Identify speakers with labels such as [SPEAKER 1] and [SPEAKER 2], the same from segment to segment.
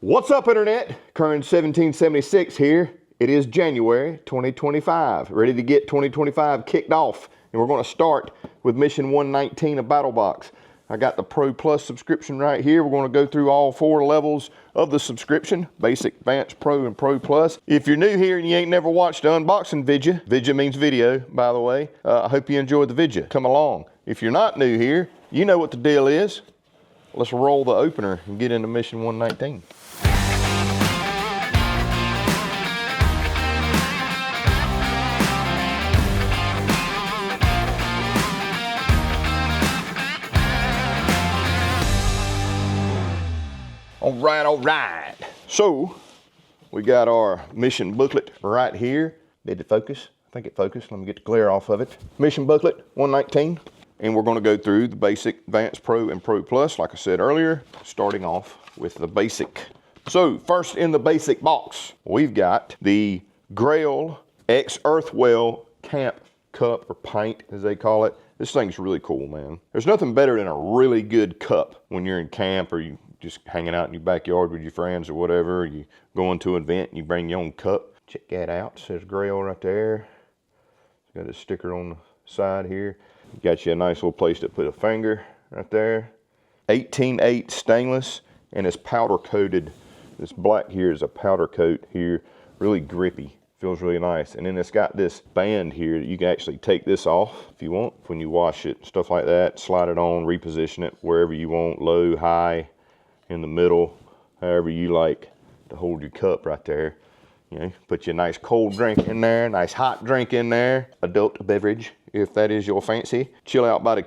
[SPEAKER 1] What's up, Internet? Current 1776 here. It is January 2025. Ready to get 2025 kicked off. And we're going to start with mission 119 of Battlbox. I got the Pro Plus subscription right here. We're going to go through all 4 levels of the subscription: Basic, Advanced, Pro, and Pro Plus. If you're new here and you ain't never watched the unboxing vidya means video, by the way, I hope you enjoyed the vidya. Come along. If you're not new here, you know what the deal is. Let's roll the opener and get into mission 119. All right. So we got our mission booklet right here. Did it focus? I think it focused. Let me get the glare off of it. Mission booklet 119. And we're going to go through the Basic, Advanced, Pro, and Pro Plus, like I said earlier, starting off with the Basic. So first in the Basic box, we've got the Grail X Earthwell Camp Cup, or pint as they call it. This thing's really cool, man. There's nothing better than a really good cup when you're in camp, or you just hanging out in your backyard with your friends or whatever. You going to an event and you bring your own cup. Check that out. It says Grail right there. It's got a sticker on the side here. Got you a nice little place to put a finger right there. 18/8 stainless, and it's powder coated. This black here is a powder coat here. Really grippy. Feels really nice. And then it's got this band here that you can actually take this off if you want when you wash it. Stuff like that. Slide it on, reposition it wherever you want. Low, high, in the middle, however you like to hold your cup right there. You know, put your nice cold drink in there, nice hot drink in there, adult beverage if that is your fancy. Chill out by the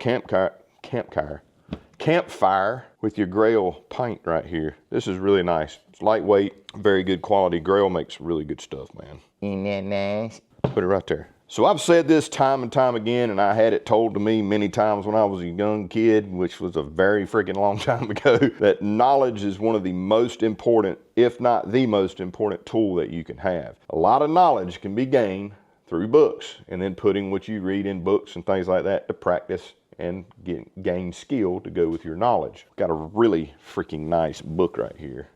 [SPEAKER 1] campfire with your Grail pint right here. This is really nice. It's lightweight, very good quality. Grail makes really good stuff, man. Isn't that nice? Put it right there. So I've said this time and time again, and I had it told to me many times when I was a young kid, which was a very freaking long time ago, that knowledge is one of the most important, if not the most important tool that you can have. A lot of knowledge can be gained through books, and then putting what you read in books and things like that to practice and gain skill to go with your knowledge. Got a really freaking nice book right here.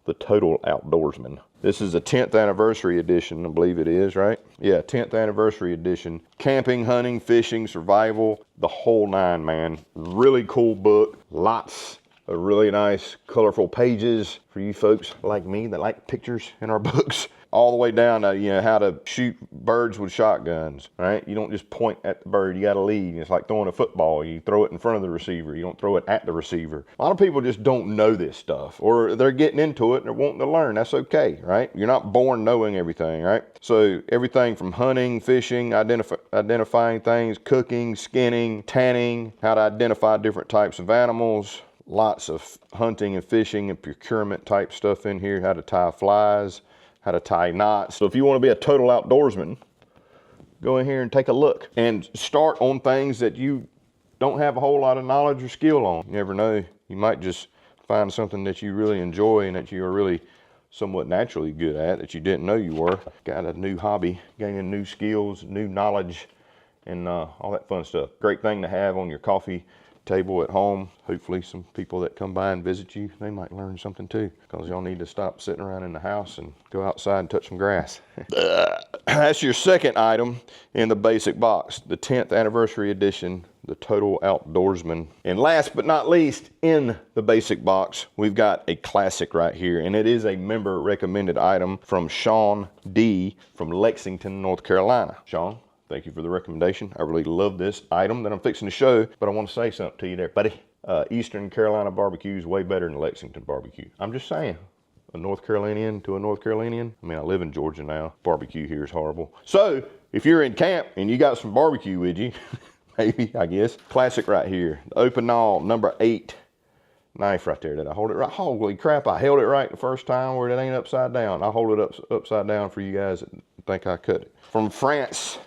[SPEAKER 1] The Total Outdoorsman. This is a 10th anniversary edition, I believe it is, right? Yeah, 10th anniversary edition. Camping, hunting, fishing, survival, the whole 9, man. Really cool book. Lots of really nice, colorful pages for you folks like me that like pictures in our books. All the way down to, you know, how to shoot birds with shotguns, right? You don't just point at the bird, you gotta lead. It's like throwing a football. You throw it in front of the receiver. You don't throw it at the receiver. A lot of people just don't know this stuff, or they're getting into it and they're wanting to learn. That's okay, right? You're not born knowing everything, right? So everything from hunting, fishing, identifying things, cooking, skinning, tanning, how to identify different types of animals, lots of hunting and fishing and procurement type stuff in here, how to tie flies, how to tie knots. So if you want to be a total outdoorsman, go in here and take a look and start on things that you don't have a whole lot of knowledge or skill on. You never know, you might just find something that you really enjoy and that you are really somewhat naturally good at that you didn't know you were. Got a new hobby, gaining new skills, new knowledge, and all that fun stuff. Great thing to have on your coffee table at home. Hopefully some people that come by and visit you, they might learn something too, because y'all need to stop sitting around in the house and go outside and touch some grass. That's your second item in the Basic box, the 10th anniversary edition, the Total Outdoorsman. And last but not least, in the Basic box, we've got a classic right here, and it is a member recommended item from Sean D from Lexington, North Carolina. Sean, thank you for the recommendation. I really love this item that I'm fixing to show, but I want to say something to you there, buddy. Eastern Carolina barbecue is way better than Lexington barbecue. I'm just saying. A North Carolinian to a North Carolinian. I mean, I live in Georgia now. Barbecue here is horrible. So if you're in camp and you got some barbecue with you, maybe, I guess. Classic right here. The Openall #8 knife right there. Did I hold it right? Holy crap, I held it right the first time where it ain't upside down. I hold it upside down for you guys that think I cut it. From France.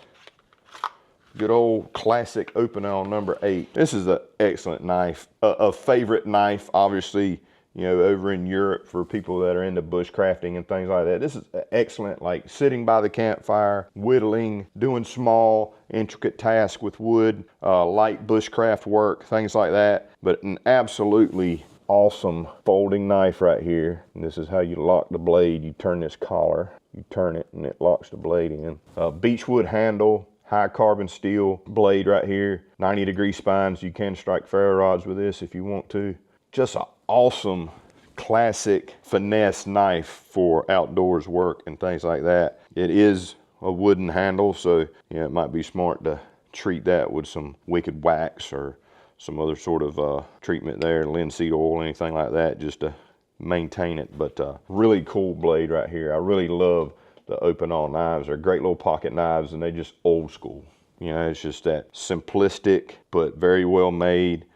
[SPEAKER 1] Good old classic Openall #8. This is an excellent knife, a favorite knife, obviously, you know, over in Europe for people that are into bushcrafting and things like that. This is excellent, like sitting by the campfire, whittling, doing small, intricate tasks with wood, light bushcraft work, things like that. But an absolutely awesome folding knife right here. And this is how you lock the blade. You turn this collar, you turn it, and it locks the blade in. Beechwood handle, high carbon steel blade right here, 90-degree spines. You can strike ferro rods with this if you want to. Just an awesome classic finesse knife for outdoors work and things like that. It is a wooden handle, so yeah, it might be smart to treat that with some wicked wax or some other sort of treatment there, linseed oil, anything like that, just to maintain it. But really cool blade right here. I really love the Openall knives. They're great little pocket knives, and they're just old school. You know, it's just that simplistic, but very well made,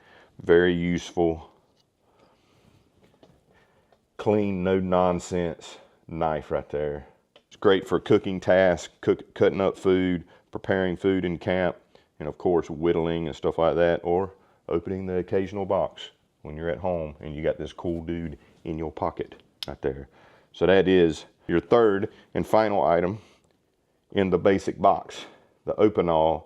[SPEAKER 1] very useful, clean, no nonsense knife right there. It's great for cooking tasks, cutting up food, preparing food in camp, and of course whittling and stuff like that, or opening the occasional box when you're at home and you got this cool dude in your pocket right there. So that is your third and final item in the basic box, the Openall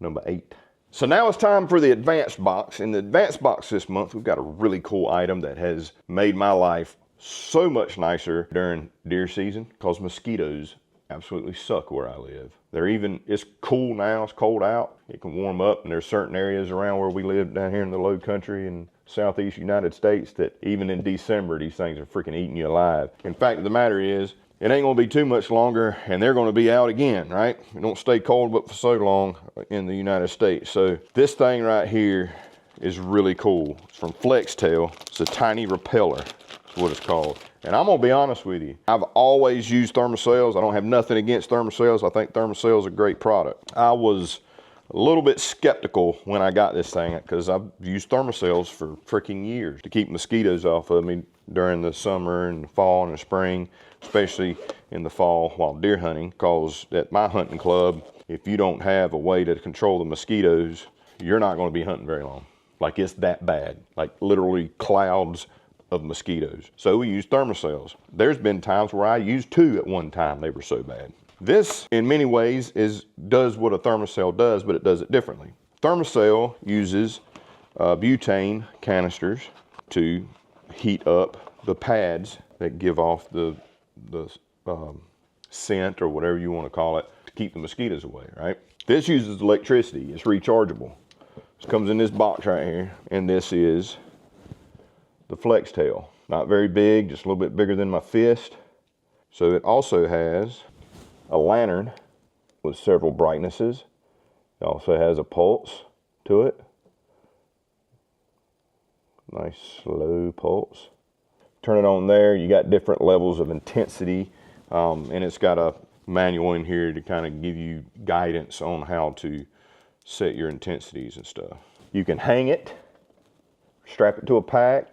[SPEAKER 1] number 8. So now it's time for the advanced box. In the advanced box this month, we've got a really cool item that has made my life so much nicer during deer season, because mosquitoes absolutely suck where I live. It's cool now, it's cold out, it can warm up, and there's certain areas around where we live down here in the low country and southeast United States that even in December, these things are freaking eating you alive. In fact, the matter is, it ain't gonna be too much longer and they're gonna be out again, right? It don't stay cold but for so long in the United States. So this thing right here is really cool. It's from Flextail. It's a tiny repeller, is what it's called. And I'm gonna be honest with you, I've always used Thermacells. I don't have nothing against Thermacells. I think Thermacells is a great product. I was a little bit skeptical when I got this thing, because I've used Thermacells for freaking years to keep mosquitoes off of me during the summer and the fall and the spring, especially in the fall while deer hunting, because at my hunting club, if you don't have a way to control the mosquitoes, you're not gonna be hunting very long. Like, it's that bad, like literally clouds of mosquitoes. So we use Thermacells. There's been times where I used 2 at one time. They were so bad. This, in many ways, does what a Thermacell does, but it does it differently. Thermacell uses butane canisters to heat up the pads that give off the scent, or whatever you want to call it, to keep the mosquitoes away, right? This uses electricity. It's rechargeable. This comes in this box right here, and this is the Flextail. Not very big, just a little bit bigger than my fist. So it also has a lantern with several brightnesses. It also has a pulse to it. Nice slow pulse. Turn it on there, you got different levels of intensity, and it's got a manual in here to kind of give you guidance on how to set your intensities and stuff. You can hang it, strap it to a pack,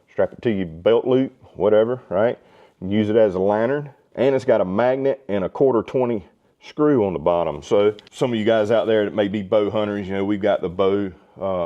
[SPEAKER 1] strap it to your belt loop, whatever, right? Use it as a lantern, and it's got a magnet and a 1/4-20 screw on the bottom. So some of you guys out there that may be bow hunters, you know, we've got the bow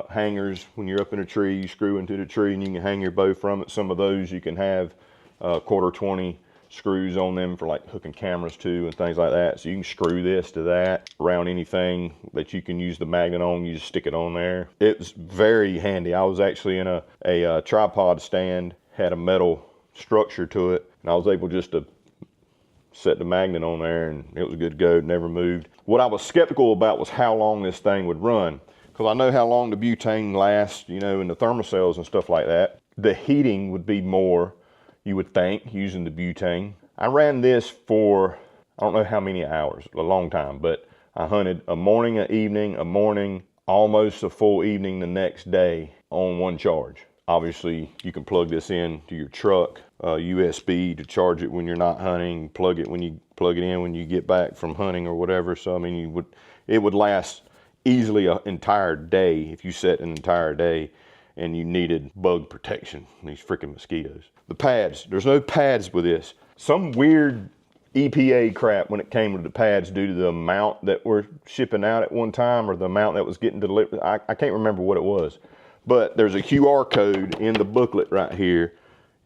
[SPEAKER 1] hangers. When you're up in a tree, you screw into the tree and you can hang your bow from it. Some of those you can have 1/4-20 screws on them for like hooking cameras to and things like that. So you can screw this to that around anything that you can use the magnet on. You just stick it on there. It's very handy. I was actually in a tripod stand, had a metal structure to it, and I was able just to set the magnet on there and it was good to go. It never moved. What I was skeptical about was how long this thing would run, because I know how long the butane lasts, you know, in the Thermacells and stuff like that. The heating would be more, you would think, using the butane. I ran this for, I don't know how many hours, a long time, but I hunted a morning, an evening, a morning, almost a full evening the next day on one charge. Obviously, you can plug this in to your truck, USB to charge it when you're not hunting, plug it in when you get back from hunting or whatever. So, I mean, it would last easily an entire day if you set an entire day and you needed bug protection, these freaking mosquitoes. The pads, there's no pads with this. Some weird EPA crap when it came to the pads due to the amount that were shipping out at one time, or the amount that was getting delivered. I can't remember what it was. But there's a QR code in the booklet right here.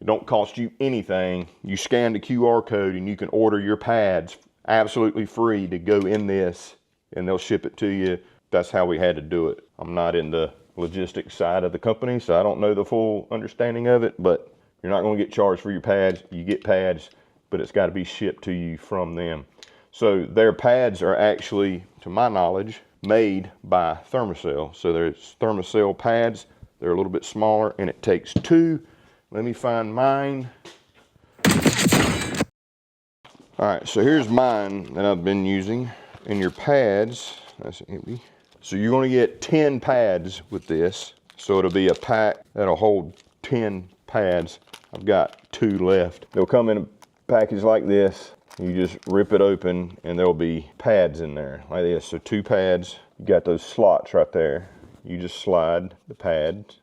[SPEAKER 1] It don't cost you anything. You scan the QR code and you can order your pads absolutely free to go in this, and they'll ship it to you. That's how we had to do it. I'm not in the logistics side of the company, so I don't know the full understanding of it, but you're not going to get charged for your pads. You get pads, but it's got to be shipped to you from them. So their pads are actually, to my knowledge, made by Thermacell. So there's Thermacell pads. They're a little bit smaller, and it takes two. Let me find mine. All right, so here's mine that I've been using. And your pads, that's empty. So you're gonna get 10 pads with this. So it'll be a pack that'll hold 10 pads. I've got 2 left. They'll come in a package like this. You just rip it open and there'll be pads in there like this. So 2 pads, you got those slots right there. You just slide the pads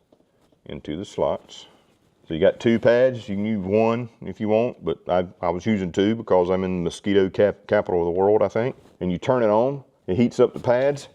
[SPEAKER 1] into the slots. So you got 2 pads, you can use 1 if you want, but I was using 2 because I'm in the mosquito capital of the world, I think. And you turn it on, it heats up the pads,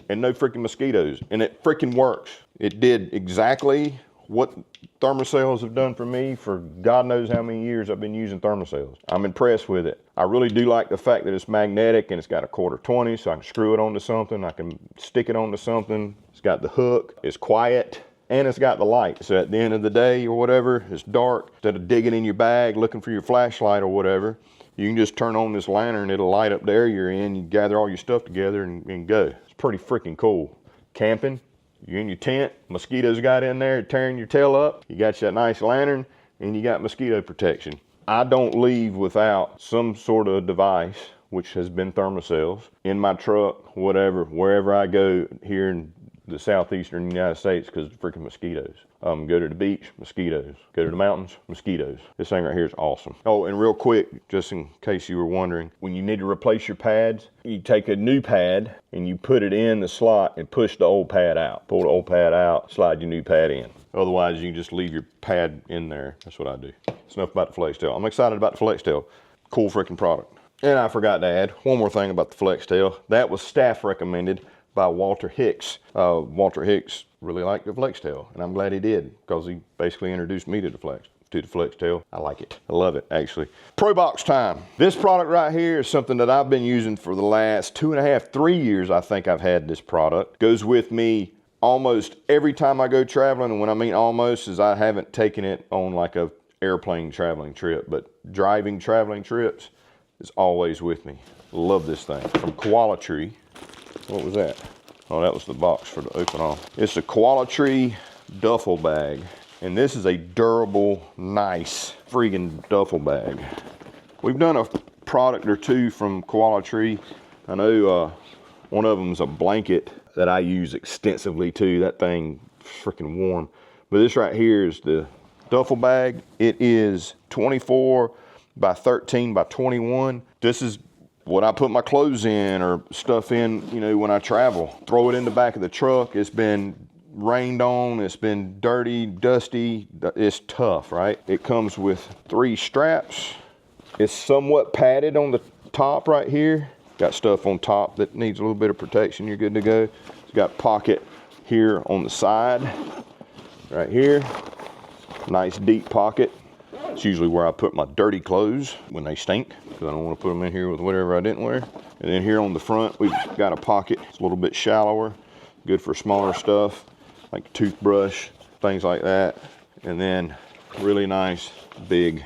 [SPEAKER 1] and no freaking mosquitoes. And it freaking works. It did exactly what Thermacells have done for me for God knows how many years I've been using Thermacells. I'm impressed with it. I really do like the fact that it's magnetic and it's got a 1/4-20, so I can screw it onto something, I can stick it onto something. It's got the hook, it's quiet, and it's got the light. So at the end of the day or whatever, it's dark. Instead of digging in your bag, looking for your flashlight or whatever, you can just turn on this lantern, it'll light up the area you're in, you gather all your stuff together and go. It's pretty freaking cool. Camping, you're in your tent, mosquitoes got in there tearing your tail up, you got that nice lantern, and you got mosquito protection. I don't leave without some sort of device, which has been Thermacells, in my truck, whatever, wherever I go here in the southeastern United States, because of freaking mosquitoes. Go to the beach, mosquitoes. Go to the mountains, mosquitoes. This thing right here is awesome. Oh, and real quick, just in case you were wondering, when you need to replace your pads, you take a new pad and you put it in the slot and push the old pad out. Pull the old pad out, slide your new pad in. Otherwise, you can just leave your pad in there. That's what I do. It's enough about the FlexTail. I'm excited about the FlexTail. Cool freaking product. And I forgot to add one more thing about the FlexTail. That was staff recommended by Walter Hicks. Walter Hicks really liked the FlexTail, and I'm glad he did, because he basically introduced me to the FlexTail. I like it. I love it, actually. Pro box time. This product right here is something that I've been using for the last 2.5, 3 years. I think I've had this product. Goes with me almost every time I go traveling, and when I mean almost, is I haven't taken it on like a airplane traveling trip, but driving traveling trips is always with me. Love this thing. From Koala Tree. What was that? Oh, that was the box for the Openall. It's a Koala Tree duffel bag. And this is a durable, nice friggin' duffel bag. We've done a product or two from Koala Tree. I know one of them is a blanket that I use extensively too. That thing freaking warm. But this right here is the duffel bag. It is 24 by 13 by 21. This is what I put my clothes in or stuff in, you know, when I travel. Throw it in the back of the truck. It's been rained on, it's been dirty, dusty, it's tough, right? It comes with 3 straps. It's somewhat padded on the top right here. Got stuff on top that needs a little bit of protection. You're good to go. It's got pocket here on the side, right here. Nice deep pocket. It's usually where I put my dirty clothes when they stink, because I don't want to put them in here with whatever I didn't wear. And then here on the front, we've got a pocket. It's a little bit shallower, good for smaller stuff, like toothbrush, things like that. And then really nice, big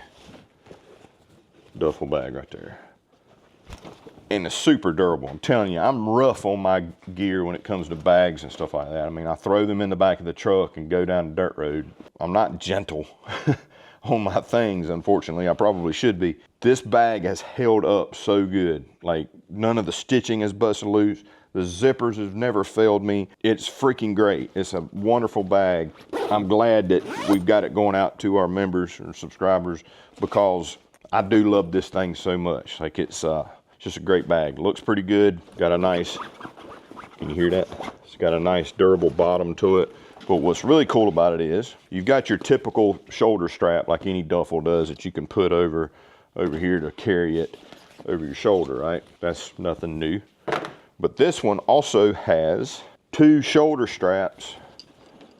[SPEAKER 1] duffel bag right there. And it's super durable. I'm telling you, I'm rough on my gear when it comes to bags and stuff like that. I mean, I throw them in the back of the truck and go down the dirt road. I'm not gentle on my things, unfortunately. I probably should be. This bag has held up so good. Like, none of the stitching has busted loose. The zippers have never failed me. It's freaking great. It's a wonderful bag. I'm glad that we've got it going out to our members or subscribers, because I do love this thing so much. Like, it's just a great bag. Looks pretty good. Got a nice, can you hear that? It's got a nice durable bottom to it. But what's really cool about it is you've got your typical shoulder strap like any duffel does that you can put over here to carry it over your shoulder, right? That's nothing new. But this one also has 2 shoulder straps,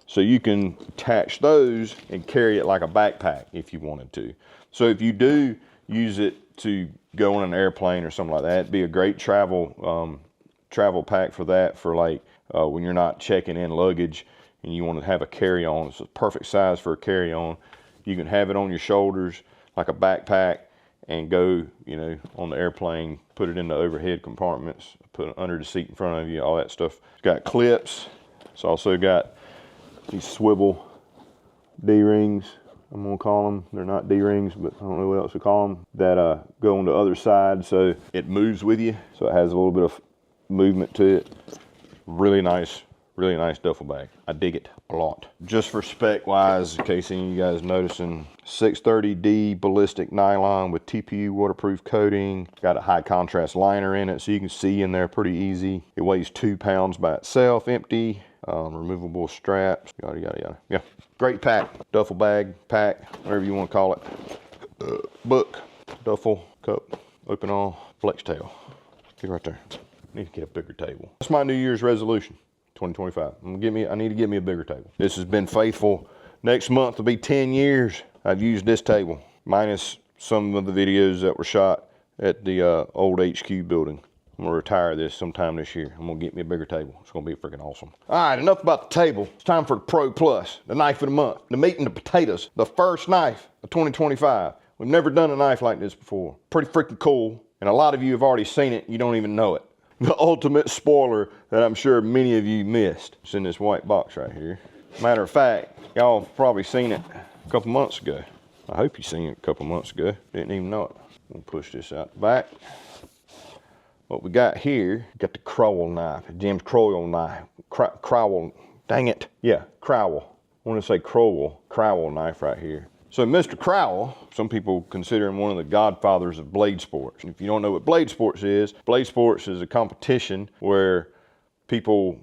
[SPEAKER 1] so you can attach those and carry it like a backpack if you wanted to. So if you do use it to go on an airplane or something like that, it'd be a great travel pack for that, for like when you're not checking in luggage and you want to have a carry-on. It's a perfect size for a carry-on. You can have it on your shoulders like a backpack and go, you know, on the airplane, put it in the overhead compartments, put it under the seat in front of you, all that stuff. It's got clips. It's also got these swivel D-rings, I'm gonna call them. They're not D-rings, but I don't know what else to call them, that go on the other side so it moves with you. So it has a little bit of movement to it. Really nice duffel bag. I dig it a lot. Just for spec wise, in case any of you guys noticing, 630D ballistic nylon with TPU waterproof coating. Got a high contrast liner in it so you can see in there pretty easy. It weighs 2 pounds by itself, empty. Removable straps, yada yada yada. Yeah, great pack, duffel bag, pack, whatever you want to call it. Book, duffel, cup, Openall, flex tail. See right there. Need to get a bigger table. That's my New Year's resolution, 2025. I need to get me a bigger table. This has been faithful. Next month will be 10 years I've used this table, minus some of the videos that were shot at the old HQ building. I'm gonna retire this sometime this year. I'm gonna get me a bigger table. It's gonna be freaking awesome. All right, enough about the table. It's time for the Pro Plus, the knife of the month, the meat and the potatoes, the first knife of 2025. We've never done a knife like this before. Pretty freaking cool, and a lot of you have already seen it, you don't even know it. The ultimate spoiler that I'm sure many of you missed. It's in this white box right here. Matter of fact, y'all have probably seen it a couple months ago. I hope you seen it a couple months ago. Didn't even know it. We'll push this out the back. What we got here, got the Koala knife, Jim's Koala knife. Koala, dang it. Yeah, Koala. I want to say Koala knife right here. So Mr. Koala, some people consider him one of the godfathers of blade sports. And if you don't know what blade sports is a competition where people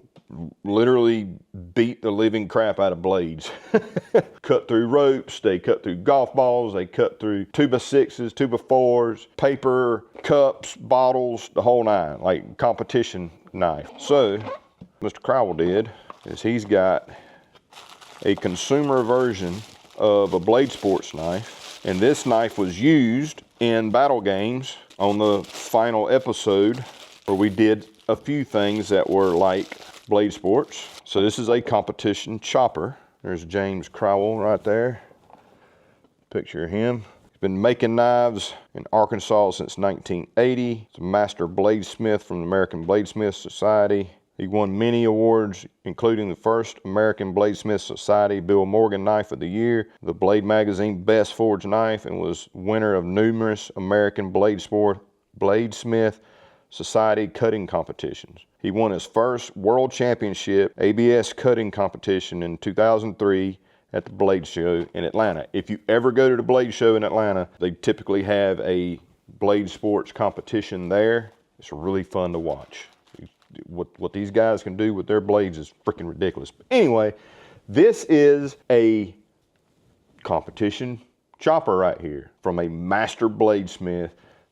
[SPEAKER 1] literally beat the living crap out of blades. Cut through ropes, they cut through golf balls, they cut through 2x6s, 2x4s, paper, cups, bottles, the whole nine, like competition knife. So, Mr. Koala did is he's got a consumer version of a blade sports knife, and this knife was used in battle games on the final episode where we did a few things that were like blade sports. So this is a competition chopper. There's James Crowell right there. Picture of him. He's been making knives in Arkansas since 1980. He's a master bladesmith from the American Bladesmith Society. He won many awards, including the first American Bladesmith Society Bill Morgan Knife of the Year, the Blade Magazine Best Forged Knife, and was winner of numerous American Bladesmith Society cutting competitions. He won his first World Championship ABS cutting competition in 2003 at the Blade Show in Atlanta. If you ever go to the Blade Show in Atlanta, they typically have a blade sports competition there. It's really fun to watch. What these guys can do with their blades is freaking ridiculous. But anyway, this is a competition chopper right here from a master bladesmith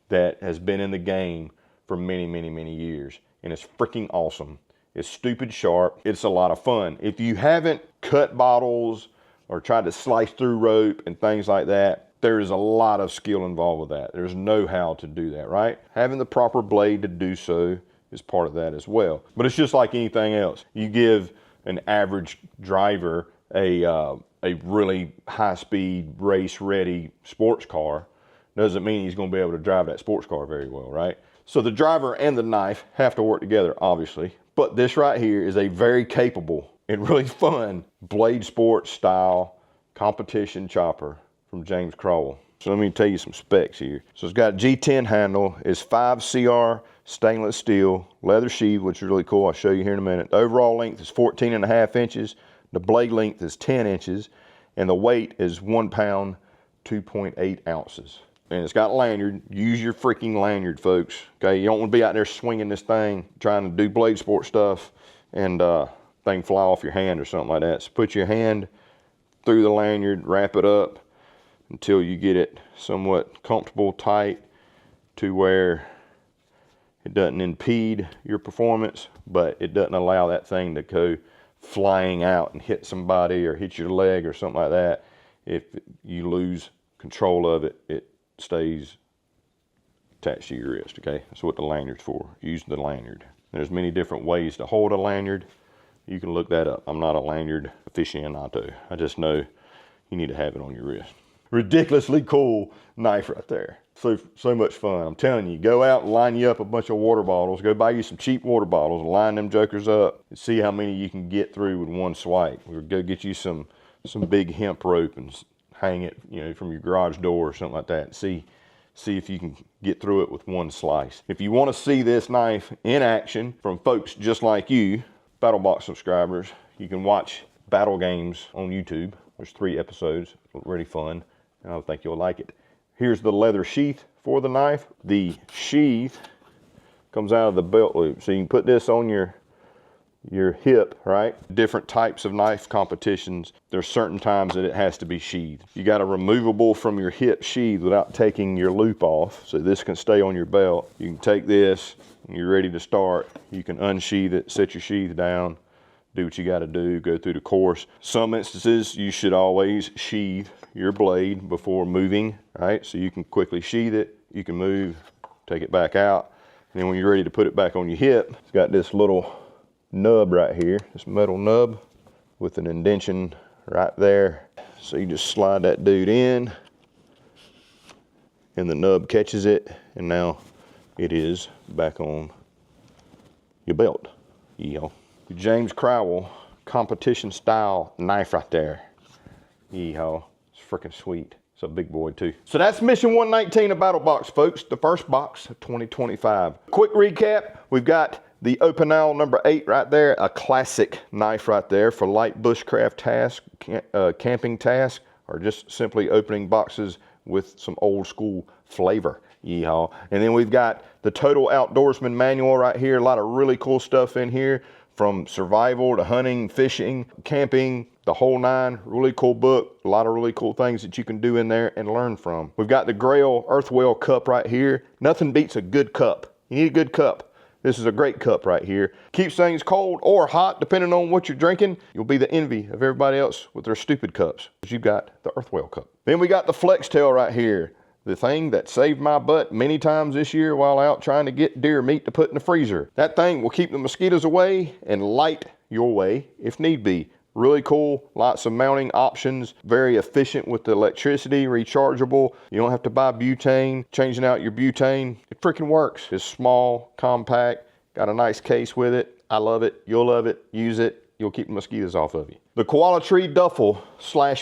[SPEAKER 1] that has been in the game for many, many, many years. And it's freaking awesome. It's stupid sharp. It's a lot of fun. If you haven't cut bottles or tried to slice through rope and things like that, there is a lot of skill involved with that. There's know-how to do that, right? Having the proper blade to do so is part of that as well. But it's just like anything else. You give an average driver a really high-speed, race-ready sports car, doesn't mean he's going to be able to drive that sports car very well, right? So the driver and the knife have to work together, obviously. But this right here is a very capable and really fun blade sports style competition chopper from James Crowell. So let me tell you some specs here. So it's got a G10 handle, it's 5CR stainless steel, leather sheath, which is really cool. I'll show you here in a minute. The overall length is 14.5 inches. The blade length is 10 inches. And the weight is 1 pound, 2.8 ounces. And it's got a lanyard. Use your freaking lanyard, folks. Okay, you don't want to be out there swinging this thing, trying to do blade sport stuff, and thing fly off your hand or something like that. So put your hand through the lanyard, wrap it up until you get it somewhat comfortable, tight, to where it doesn't impede your performance, but it doesn't allow that thing to go flying out and hit somebody or hit your leg or something like that. If you lose control of it, it stays attached to your wrist, okay? That's what the lanyard's for. Use the lanyard. There's many different ways to hold a lanyard. You can look that up. I'm not a lanyard aficionado. I just know you need to have it on your wrist. Ridiculously cool knife right there. So much fun. I'm telling you, go out and line you up a bunch of water bottles. Go buy you some cheap water bottles and line them jokers up and see how many you can get through with one swipe. Or go get you some big hemp rope and hang it, you know, from your garage door or something like that. See if you can get through it with one slice. If you want to see this knife in action from folks just like you, Battlebox subscribers, you can watch Battle Games on YouTube. There's 3 episodes, really fun, and I think you'll like it. Here's the leather sheath for the knife. The sheath comes out of the belt loop, so you can put this on your hip, right? Different types of knife competitions, there's certain times that it has to be sheathed. You got a removable from your hip sheath without taking your loop off, so this can stay on your belt. You can take this, when you're ready to start, you can unsheath it, set your sheath down, do what you got to do, go through the course. Some instances, you should always sheath your blade before moving, right? So you can quickly sheath it, you can move, take it back out, and then when you're ready to put it back on your hip, it's got this little nub right here, this metal nub with an indentation right there. So you just slide that dude in, and the nub catches it, and now it is back on your belt. Yeehaw. James Crowell competition style knife right there. Yeehaw. It's freaking sweet. It's a big boy too. So that's mission 119 of Battlebox, folks. The first box of 2025. Quick recap. We've got the Openall number 8 right there. A classic knife right there for light bushcraft task, camping task, or just simply opening boxes with some old school flavor. Yeehaw. And then we've got the Total Outdoorsman manual right here. A lot of really cool stuff in here, from survival to hunting, fishing, camping, the whole 9. Really cool book. A lot of really cool things that you can do in there and learn from. We've got the Grail Earthwell cup right here. Nothing beats a good cup. You need a good cup. This is a great cup right here. Keeps things cold or hot, depending on what you're drinking. You'll be the envy of everybody else with their stupid cups, because you've got the Earthwell cup. Then we got the Flex Tail right here. The thing that saved my butt many times this year while out trying to get deer meat to put in the freezer. That thing will keep the mosquitoes away and light your way if need be. Really cool, lots of mounting options, very efficient with the electricity, rechargeable. You don't have to buy butane, changing out your butane. It freaking works. It's small, compact, got a nice case with it. I love it. You'll love it. Use it. You'll keep the mosquitoes off of you. The Koala Tree Duffle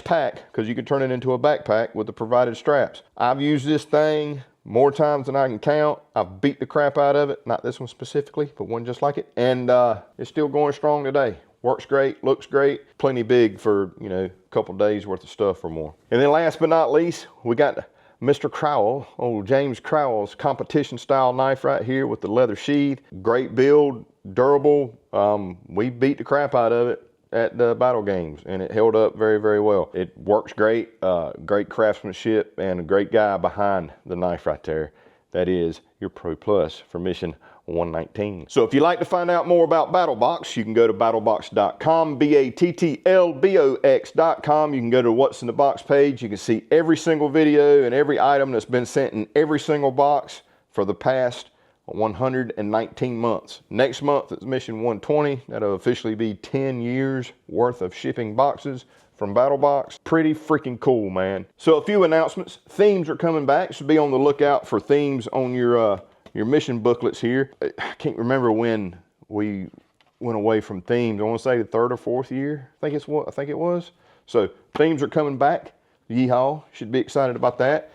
[SPEAKER 1] / pack, because you can turn it into a backpack with the provided straps. I've used this thing more times than I can count. I've beat the crap out of it. Not this one specifically, but one just like it. And it's still going strong today. Works great, looks great. Plenty big for, you know, a couple days worth of stuff or more. And then last but not least, we got Mr. Crowell, old James Crowell's competition style knife right here with the leather sheath. Great build, durable. We beat the crap out of it at the Battle Games, and it held up very, very well. It works great, great craftsmanship, and a great guy behind the knife right there. That is your Pro Plus for mission 119. So if you'd like to find out more about Battlebox, you can go to battlbox.com, battlbox.com. You can go to What's in the Box page. You can see every single video and every item that's been sent in every single box for the past 119 months. Next month is mission 120. That'll officially be 10 years worth of shipping boxes from Battlebox. Pretty freaking cool, man. So a few announcements. Themes are coming back, so be on the lookout for themes on your mission booklets here. I can't remember when we went away from themes. I want to say the 3rd or 4th year. I think it was. So themes are coming back. Yeehaw! Should be excited about that.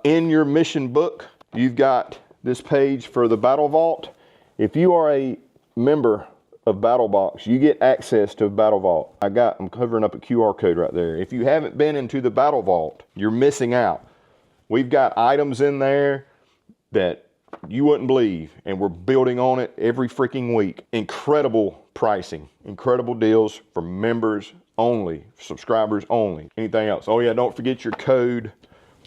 [SPEAKER 1] In your mission book, you've got this page for the Battle Vault. If you are a member of Battlebox, you get access to Battle Vault. I'm covering up a QR code right there. If you haven't been into the Battle Vault, you're missing out. We've got items in there that you wouldn't believe, and we're building on it every freaking week. Incredible pricing, incredible deals for members only, subscribers only. Anything else? Oh yeah, don't forget your code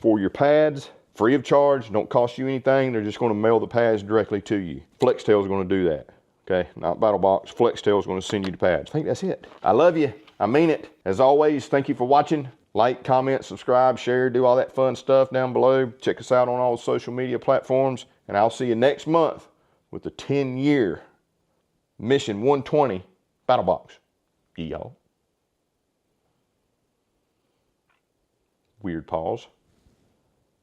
[SPEAKER 1] for your pads. Free of charge, don't cost you anything. They're just going to mail the pads directly to you. FlexTail is going to do that. Okay, not Battlebox. FlexTail is going to send you the pads. I think that's it. I love you. I mean it. As always, thank you for watching. Like, comment, subscribe, share, do all that fun stuff down below. Check us out on all the social media platforms. And I'll see you next month with the 10-year Mission 120 Battlbox. Y'all. Weird pause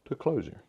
[SPEAKER 1] to closer.